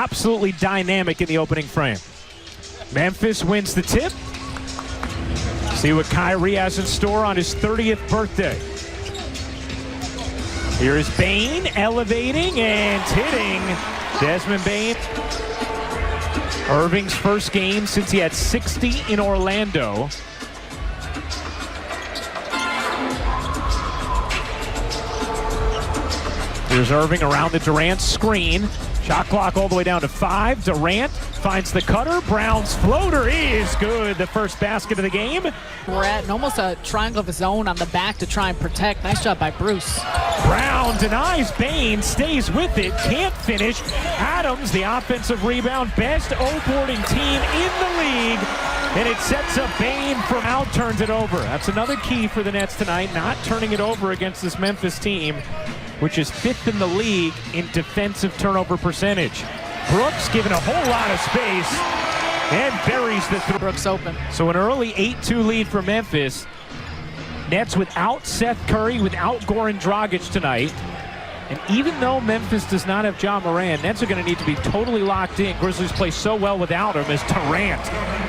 absolutely dynamic in the opening frame. Memphis wins the tip. See what Kyrie has in store on his 30th birthday. Here is Bane elevating and hitting Desmond Bane. Irving's first game since he had 60 in Orlando. Here's Irving around the Durant screen. Shot clock all the way down to 5. Durant finds the cutter. Brown's floater is good. The first basket of the game. We're at almost a triangle of his own on the back to try and protect. Nice job by Bruce. Brown denies Bane, stays with it, can't finish. Adams, the offensive rebound, best O-boarding team in the league. And it sets up Bane from out, turns it over. That's another key for the Nets tonight, not turning it over against this Memphis team, which is 5th in the league in defensive turnover percentage. Brooks given a whole lot of space and buries the three. Brooks open. So an early 8-2 lead for Memphis. Nets without Seth Curry, without Goran Dragic tonight. And even though Memphis does not have Ja Morant, Nets are going to need to be totally locked in. Grizzlies play so well without him as Durant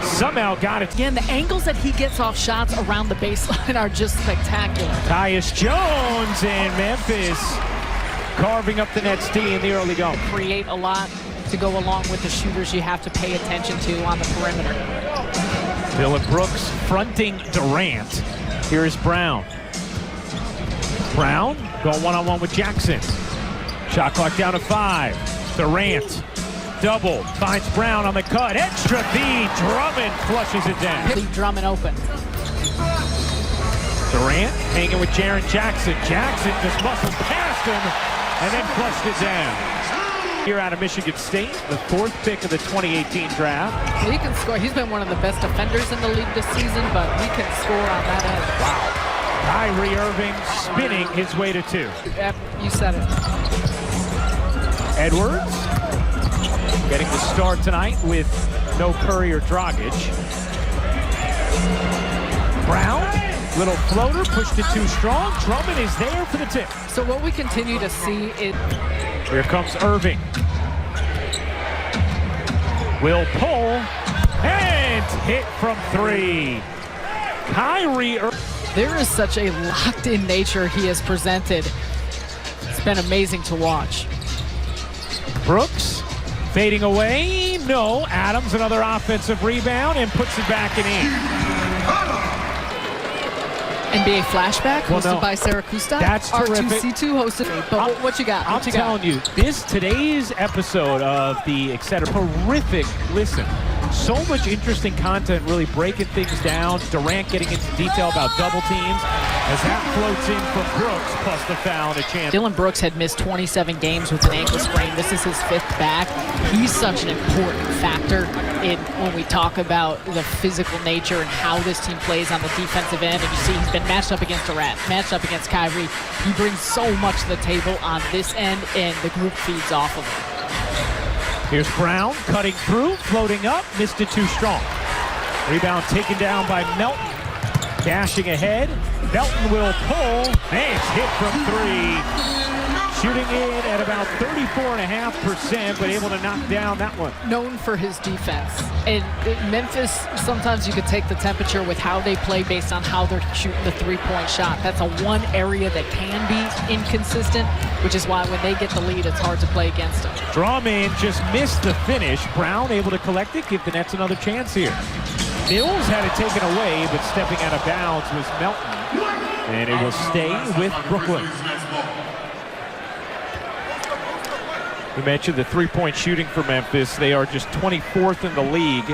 somehow got it. Again, the angles that he gets off shots around the baseline are just spectacular. Tyus Jones and Memphis carving up the Nets D in the early going. Create a lot to go along with the shooters you have to pay attention to on the perimeter. Dylan Brooks fronting Durant. Here's Brown. Brown going one-on-one with Jackson. Shot clock down to 5. Durant double, finds Brown on the cut. Extra V, Drummond flushes it down. Leave Drummond open. Durant hanging with Jaren Jackson. Jackson just muscles past him and then flushed it down. Here out of Michigan State, the 4th pick of the 2018 draft. He can score. He's been one of the best defenders in the league this season, but he can score on that end. Wow. Kyrie Irving spinning his way to 2. You said it. Edwards getting the start tonight with no Curry or Dragic. Brown, little floater, pushed it too strong. Drummond is there for the tip. So what we continue to see is... Here comes Irving. Will pull and hit from 3. Kyrie Irving. There is such a locked-in nature he has presented. It's been amazing to watch. Brooks fading away. No. Adams, another offensive rebound, and puts it back and in. NBA Flashback hosted no. by Sarah Kustak. That's terrific. R2C2 hosted. But what you got? I'm telling you, today's episode of the Etc. Horrific listen. So much interesting content, really breaking things down. Durant getting into detail about double teams as that floats in from Brooks, plus the foul and a chance. Dylan Brooks had missed 27 games with an ankle sprain. This is his 5th back. He's such an important factor in when we talk about the physical nature and how this team plays on the defensive end. And you see he's been matched up against Durant, matched up against Kyrie. He brings so much to the table on this end, and the group feeds off of him. Here's Brown cutting through, floating up, missed it too strong. Rebound taken down by Melton. Dashing ahead, Melton will pull, and it's hit from 3. Shooting in at about 34.5%, but able to knock down that one. Known for his defense. And Memphis, sometimes you could take the temperature with how they play based on how they're shooting the 3-point shot. That's a one area that can be inconsistent, which is why when they get the lead, it's hard to play against them. Drummond just missed the finish. Brown able to collect it, give the Nets another chance here. Mills had it taken away, but stepping out of bounds was Melton. And it will stay with Brooklyn. We mentioned the 3-point shooting for Memphis. They are just 24th in the league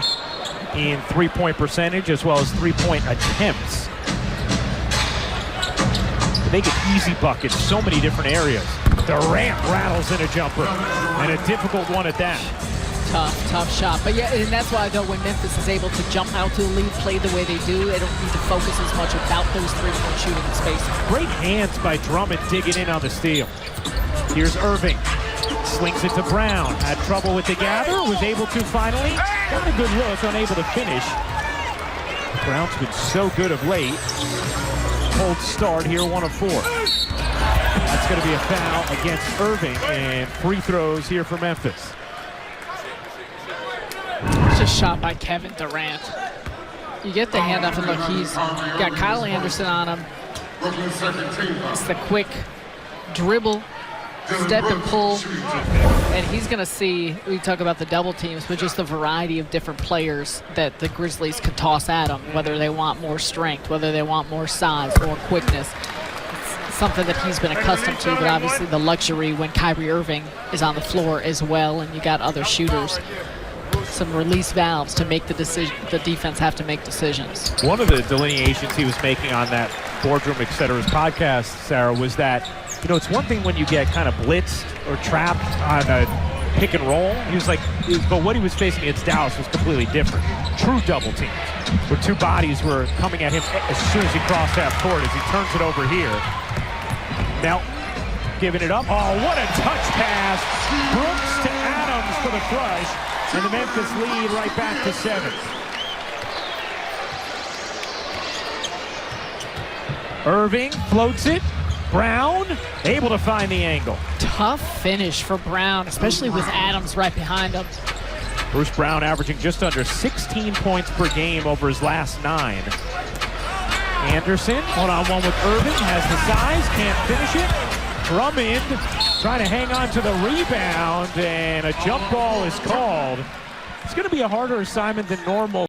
in 3-point percentage as well as 3-point attempts. They get easy buckets, so many different areas. Durant rattles in a jumper, and a difficult one at that. Tough shot. But yeah, and that's why, though, when Memphis is able to jump out to the lead, play the way they do, they don't need to focus as much about those 3-point shooting spaces. Great hands by Drummond digging in on the steal. Here's Irving. Slings it to Brown. Had trouble with the gather. Was able to finally. Got a good look. Unable to finish. Brown's been so good of late. Cold start here, 1 of 4. That's going to be a foul against Irving, and free throws here for Memphis. Such a shot by Kevin Durant. You get the handoff, and look, he's got Kyle Anderson on him. It's the quick dribble, step and pull, and he's going to see, we talk about the double teams, but just the variety of different players that the Grizzlies could toss at him, whether they want more strength, whether they want more size, more quickness. It's something that he's been accustomed to, but obviously the luxury when Kyrie Irving is on the floor as well, and you got other shooters. Some release valves to make the decision. The defense have to make decisions. One of the delineations he was making on that Boardroom Etc.'s podcast, Sarah, was that, you know, it's one thing when you get kind of blitzed or trapped on a pick and roll. He was like, but what he was facing against Dallas was completely different. True double teams, where two bodies were coming at him as soon as he crossed half court. As he turns it over here, Melton giving it up. Oh, what a touch pass! Brooks to Adams for the crush, and the Memphis lead right back to 7. Irving floats it. Brown able to find the angle. Tough finish for Brown, especially with Adams right behind him. Bruce Brown averaging just under 16 points per game over his last 9. Anderson, one-on-one with Irving, has the size, can't finish it. Drummond trying to hang on to the rebound, and a jump ball is called. It's going to be a harder assignment than normal.